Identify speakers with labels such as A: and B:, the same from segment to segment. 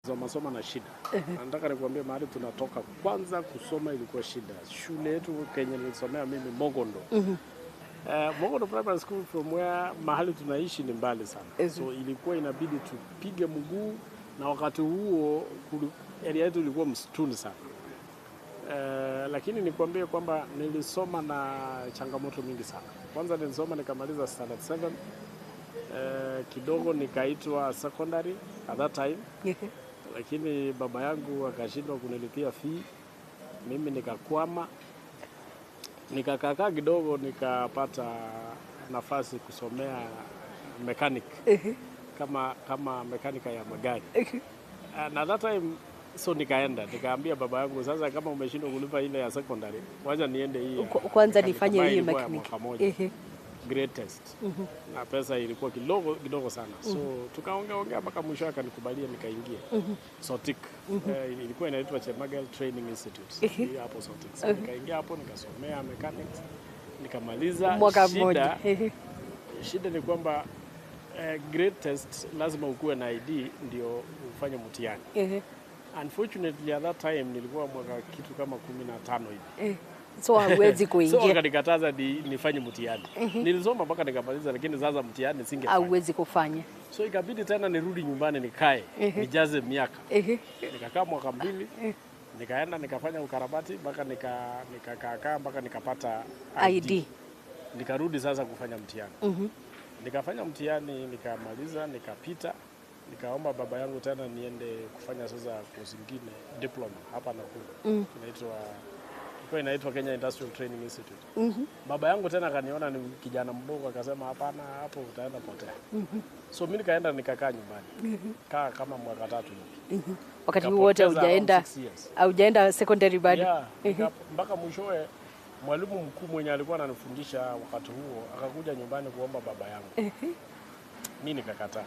A: Masomo na shida. Nataka nikwambie mahali tunatoka kwanza kusoma ilikuwa shida. Shule yetu Kenya nilisomea mimi Mogondo. Mogondo Primary School from where mahali tunaishi ni mbali sana. So ilikuwa inabidi tupige mguu na wakati huo area yetu ilikuwa msituni sana. Lakini nikwambie kwamba nilisoma na changamoto mingi sana. Kwanza nilisoma nikamaliza standard 7. Kidogo nikaitwa secondary at that time. Lakini baba yangu akashindwa kunilipia fee. Mimi nikakwama. Nikakaa kidogo nikapata nafasi kusomea mechanic. Kama mekanika ya magari. Na that time so nikaambia baba yangu sasa kama umeshindwa kulipa ile ya secondary, wacha niende hii.
B: Kwanza nifanye hii mechanic.
A: Grade test. Na pesa ilikuwa kidogo sana. So tukaongea mpaka mwisho akanikubalia nikaingia. Sotik. Ilikuwa inaitwa Chemagel Training Institute. Hapo Sotik. So nikaingia hapo nikasomea mechanics. Nikamaliza
B: mwaka mmoja.
A: Shida ni kwamba grade test lazima ukuwe na ID ndio ufanye mtihani. Unfortunately at that time nilikuwa mwaka kitu kama 15 hivi.
B: So hawezi kuingia.
A: So wakanikataza nifanye mtihani. Nilisoma mpaka nikamaliza lakini sasa mtihani singefanya.
B: Hauwezi kufanya.
A: So ikabidi tena nirudi nyumbani nikae, nijaze miaka. Nikakaa mwaka 2, nikaenda nikafanya ukarabati mpaka nikakaa mpaka nikapata ID. Nikarudi sasa kufanya mtihani. Nikafanya mtihani, nikamaliza, nikapita. Nikaomba baba yangu tena niende kufanya sasa course nyingine, diploma hapa Nakuru. Inaitwa Kenya Industrial Training Institute. Baba yangu tena akaniona ni kijana mdogo akasema hapana, hapo utaenda potea. So mimi nikaenda nikakaa nyumbani. Kaa kama mwaka 3 hivi.
B: Wakati wote hujaenda secondary bado.
A: Mpaka mwishowe mwalimu mkuu mwenye alikuwa ananifundisha wakati huo akakuja nyumbani kuomba baba yangu. Mimi nikakataa.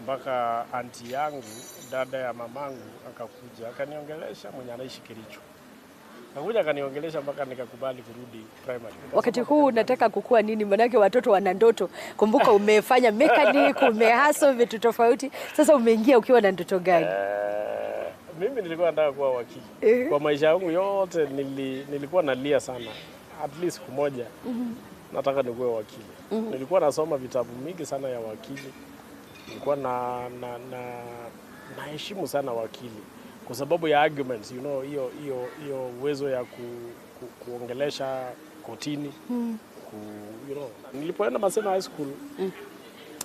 A: Mpaka aunti yangu, dada ya mamangu akakuja akaniongelesha, mwenye anaishi Kericho. Akakuja akaniongelesha mpaka nikakubali kurudi primary.
B: Wakati huu nataka kukua nini? Manake watoto wana ndoto. Kumbuka umefanya mechanic, umehustle vitu tofauti. Sasa umeingia ukiwa na ndoto gani?
A: Mimi nilikuwa nataka kuwa wakili. Kwa maisha yangu yote nilikuwa nalia sana. At least siku moja nataka nikuwe wakili. Nilikuwa nasoma vitabu mingi sana ya wakili. Nilikuwa naheshimu sana wakili kwa sababu ya arguments, you know, hiyo uwezo ya kuongelesha kotini. You know, nilipoenda Maseno High School,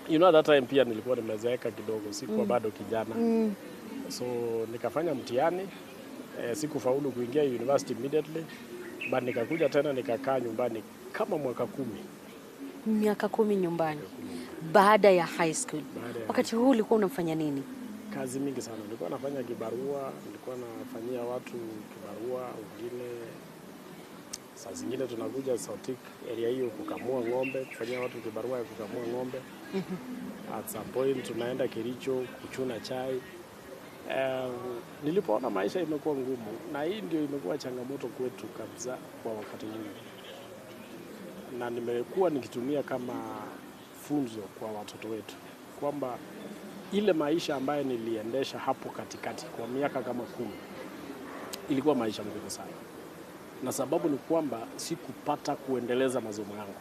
A: you know, at that time pia nilikuwa nimezeeka kidogo, sikuwa bado kijana. So nikafanya mtihani, sikufaulu kuingia university immediately, but nikakuja tena nikakaa nyumbani kama mwaka 10.
B: Miaka 10 nyumbani. Baada ya high school. Wakati huu ulikuwa unafanya nini?
A: Kazi mingi sana. Nilikuwa nafanya kibarua, nilikuwa nafanyia watu kibarua, wengine saa zingine tunakuja Sotik area hiyo kukamua ng'ombe, kufanyia watu kibarua ya kukamua ng'ombe. At some point tunaenda Kericho kuchuna chai. Nilipoona maisha imekuwa ngumu na hii ndio imekuwa changamoto kwetu kabisa kwa wakati huu. Na nimekuwa nikitumia kama funzo kwa watoto wetu kwamba ile maisha ambayo niliendesha hapo katikati kwa miaka kama 10 ilikuwa maisha ngumu sana. Na sababu ni kwamba sikupata kuendeleza masomo yangu.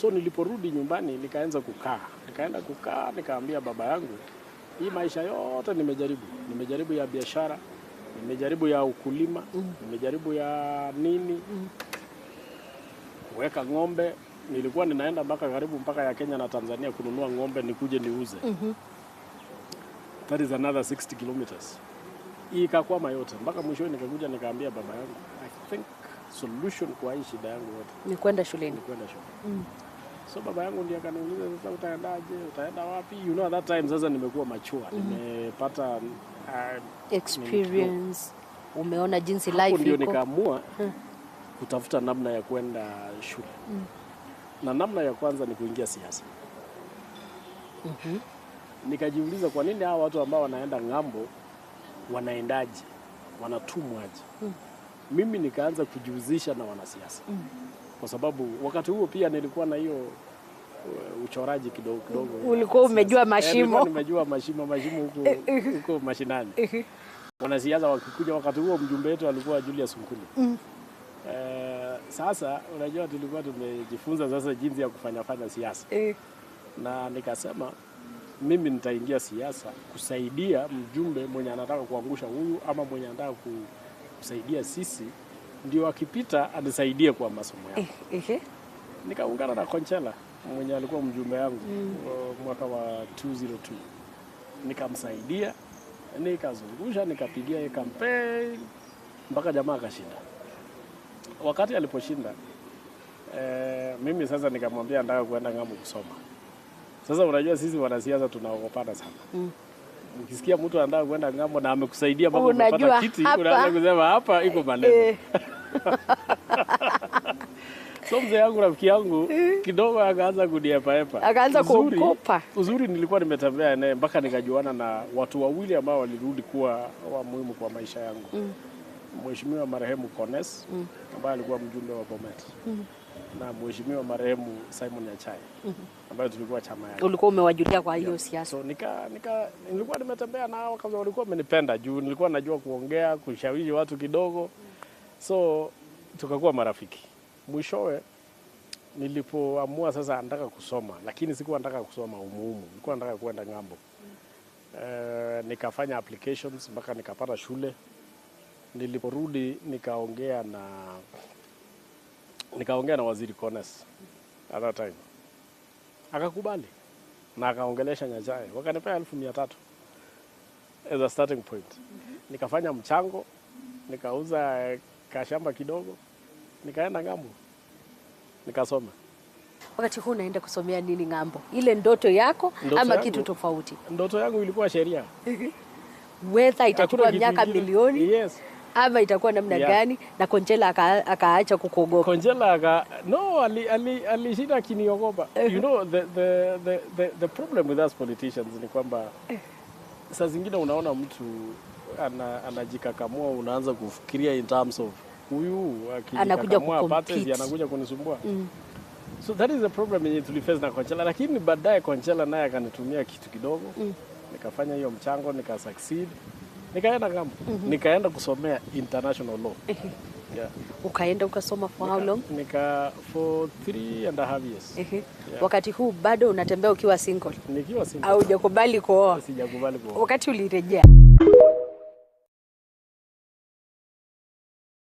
A: So niliporudi nyumbani nikaanza kukaa. Nikaenda kukaa nikaambia baba yangu, hii maisha yote nimejaribu. Nimejaribu ya biashara, nimejaribu ya ukulima, nimejaribu ya nini? Kuweka ng'ombe. Nilikuwa ninaenda mpaka ya Kenya na Tanzania kununua ng'ombe nikuje niuze. That is another 60 kilometers. Hii ikakwama yote. Mpaka mwisho nikakuja nikaambia baba yangu, I think solution kwa hii shida yangu yote
B: ni kwenda shuleni.
A: So baba yangu ndiye akaniuliza sasa utaendaje? Utaenda wapi? You know at that time sasa nimekuwa mature. Nimepata
B: experience. Umeona jinsi life iko.
A: Ndio nikaamua kutafuta namna ya kwenda shule. Na namna ya kwanza ni kuingia siasa. Nikajiuliza kwa nini hao watu ambao wanaenda ng'ambo wanaendaje? Wanatumwaje? Mimi nikaanza kujihusisha na wanasiasa. Kwa sababu wakati huo pia nilikuwa na hiyo uchoraji kidogo kidogo.
B: Ulikuwa umejua mashimo?
A: Nilikuwa nimejua mashimo huko mashinani. Wanasiasa wakikuja, wakati huo mjumbe wetu alikuwa Julius Nkuli. Sasa unajua tulikuwa tumejifunza sasa jinsi ya kufanya siasa. Na nikasema mimi nitaingia siasa kusaidia mjumbe mwenye anataka kuangusha huyu ama mwenye anataka kusaidia sisi, ndio akipita anisaidie kwa masomo yangu. Nikaungana na Konchela mwenye alikuwa mjumbe yangu mwaka wa 2002. Nikamsaidia, nikazungusha, nikapigia campaign mpaka jamaa akashinda. Wakati aliposhinda, mimi sasa nikamwambia nataka kuenda ng'ambo kusoma. Sasa unajua sisi wanasiasa tunaogopana sana. Ukisikia mtu anataka kwenda ng'ambo na amekusaidia mpaka umepata kiti, unaanza kusema hapa iko maneno. So mzee yangu, rafiki yangu kidogo akaanza kuniepaepa. Akaanza kuogopa. Uzuri nilikuwa nimetembea naye mpaka nikajuana na watu wawili ambao walirudi kuwa wa muhimu kwa maisha yangu. Mheshimiwa marehemu Kones ambaye alikuwa mjumbe wa Bomet. Na mheshimiwa marehemu Simon Nyachai ambaye tulikuwa chama yake. Ulikuwa umewajulia kwa hiyo siasa? So nilikuwa nimetembea nao kama walikuwa wamenipenda juu nilikuwa najua kuongea, kushawishi watu kidogo. So tukakuwa marafiki. Mwishowe nilipoamua sasa nataka kusoma, lakini sikuwa nataka kusoma umuhimu. Nilikuwa nataka kwenda ng'ambo. Nikafanya applications mpaka nikapata shule. Niliporudi nikaongea na Waziri Kones at that time. Akakubali na akaongelesha Nyachai. Wakanipea 1,300 as a starting point. Nikafanya mchango, nikauza kashamba kidogo, nikaenda ng'ambo. Nikasoma.
B: Wakati huu unaenda kusomea nini ng'ambo? Ile ndoto yako ama kitu tofauti?
A: Ndoto yangu ilikuwa sheria.
B: Whether itachukua miaka milioni.
A: Yes.
B: Ama itakuwa namna gani? Na Konchela akaacha kukuogopa?
A: Konchela alishinda kiniogopa. You know the problem with us politicians ni kwamba saa zingine unaona mtu anajikakamua, unaanza kufikiria in terms of huyu akijikakamua parties anakuja kunisumbua. So that is the problem yenye tuliface na Konchela, lakini baadaye Konchela naye akanitumia kitu kidogo. Nikafanya hiyo mchango, nikasucceed. Nikaenda ng'ambo. Nikaenda kusomea international law.
B: Ukaenda ukasoma for how long?
A: For 3.5 years.
B: Wakati huu bado unatembea ukiwa single?
A: Nikiwa single.
B: Au hujakubali kuoa?
A: Sijakubali kuoa.
B: Wakati ulirejea